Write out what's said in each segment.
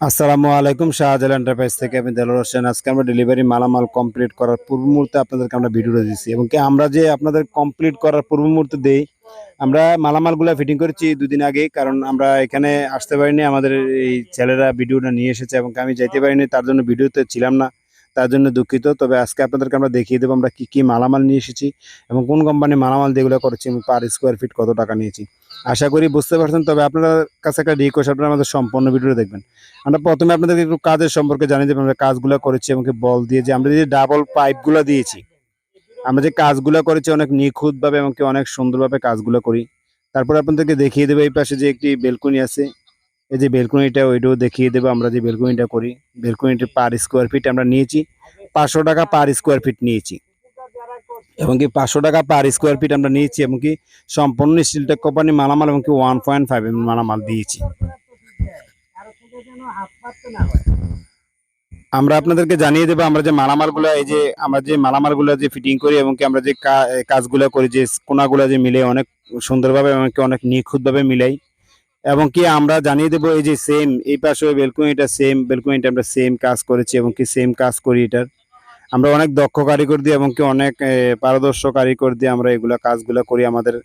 আসসালামু আলাইকুম, শাহজালাল এন্টারপ্রাইজ থেকে আমি দেলোয়ার হোসেন। আজকে আমরা ডেলিভারি মালামাল কমপ্লিট করার পূর্ব মুহূর্তে আপনাদেরকে আমরা ভিডিওটা দিচ্ছি এবং কি আমরা যে আপনাদের কমপ্লিট করার পূর্ব মুহূর্তে দেই, আমরা মালামালগুলো ফিটিং করেছি দুদিন আগে। কারণ আমরা এখানে আসতে পারিনি, আমাদের এই ছেলেরা ভিডিওটা নিয়ে এসেছে এবং আমি যাইতে পারিনি, তার জন্য ভিডিওতে ছিলাম না, তার জন্য দুঃখিত। তবে আজকে আপনাদেরকে আমরা দেখিয়ে দেবো আমরা কি কি মালামাল নিয়ে এসেছি এবং কোন কোম্পানি মালামাল যেগুলো করেছি এবং পার স্কোয়ার ফিট কত টাকা নিয়েছি। আশা করি বুঝতে পারছেন। তবে আপনাদের কাছে একটা রিকোয়েস্ট, আপনারা আমাদের সম্পূর্ণ ভিডিওটা দেখবেন। আমরা প্রথমে আপনাদেরকে একটু কাজের সম্পর্কে জানিয়ে দেবো, আমরা কাজগুলো করেছি এবং বল দিয়ে যে আমরা যে ডাবল পাইপগুলো দিয়েছি, আমরা যে কাজগুলো করেছি অনেক নিখুঁতভাবে এবং অনেক সুন্দরভাবে কাজগুলো করি। তারপর আপনাদেরকে দেখিয়ে দেবো এই পাশে যে একটি বেলকনি আছে, এই যে বেলকনিটা ওইটাও দেখিয়ে দেবো আমরা যে বেলকনিটা করি। বেলকনিটা পার স্কোয়ার ফিট আমরা নিয়েছি 500 টাকা পার স্কোয়ার ফিট নিয়েছি এবং 500 টাকা পার স্কোয়ার ফিট আমরা নিয়েছি এবং সম্পূর্ণ স্টিলটেক কোম্পানি মালামাল এবং 1.5 মালামাল দিয়েছি। আমরা আপনাদেরকে জানিয়ে দেবো আমরা যে মালামালগুলো, এই যে আমরা যে মালামালগুলো যে ফিটিং করি এবং আমরা যে কাজগুলো করি, যে কোনাগুলো যে মিলে অনেক সুন্দরভাবে এবং অনেক নিখুঁতভাবে মিলাই এবং আমরা জানিয়ে দেবো এই যে সেম এই পাশে বেলকনিটা, সেম বেলকনিটা আমরা সেম কাজ করেছি এবং সেম কাজ করি। এটার আমরা অনেক দক্ষ কারিগর দিয়ে এবং অনেক পারদর্শী কারিগর দিয়ে আমরা এগুলা কাজগুলো করি। আমাদের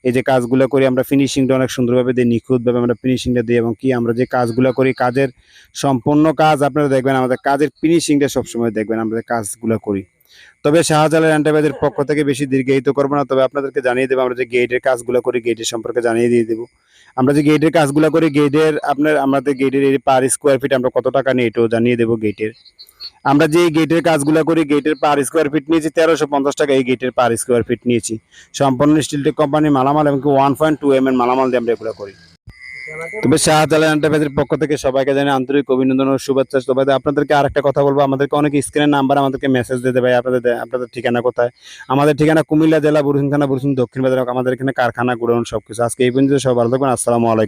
এই যে কাজগুলো করি আমরা ফিনিশিংটা অনেক সুন্দরভাবে দিই, নিখুঁতভাবে আমরা ফিনিশিংটা দিই এবং আমরা যে কাজগুলো করি কাজের সম্পূর্ণ কাজ আপনারা দেখবেন, আমাদের কাজের ফিনিশিংটা সবসময় দেখবেন আমরা কাজগুলো করি। তবে শাহজালাল এন্টারপ্রাইজের পক্ষ থেকে বেশি দীর্ঘায়িত করবো না, তবে আপনাদেরকে জানিয়ে দেবো আমরা যে গেটের কাজগুলো করি, গেটের সম্পর্কে জানিয়ে দিয়ে দেবো। আমরা যে গেটের কাজগুলো করি, গেটের আমাদের গেটের পার স্কোয়ার ফিট আমরা কত টাকা নিই এটাও জানিয়ে দেবো। গেটের আমরা যে গেটের কাজগুলো করি, গেটের পার স্কোয়ার ফিট নিয়েছি 1350 টাকা, এই গেটের পার স্কোয়ার ফিট নিয়েছি সম্পূর্ণ স্টিলটেক কোম্পানি মালামাল এবং 1.2 মালামাল দিয়ে আমরা এগুলো করি। তবে শাহজালাল এন্টারপ্রাইজের পক্ষ থেকে সবাইকে জানাই আন্তরিক অভিনন্দন ও শুভেচ্ছা। তবে আপনাদেরকে আরেকটা কথা বলবো, আমাদেরকে অনেক স্ক্রিনের নাম্বার আমাদেরকে মেসেজ দিতে ভাই আপনাদের ঠিকানা কোথায়। আমাদের ঠিকানা কুমিল্লা জেলা বুরুসিং থানা, বুরুসিং দক্ষিণ বাজার। আমাদের এখানে কারখানা, গোডাউন সবকিছু। আজকে এই পর্যন্ত, সব ভালো থাকবেন। আসসালামু আলাইকুম।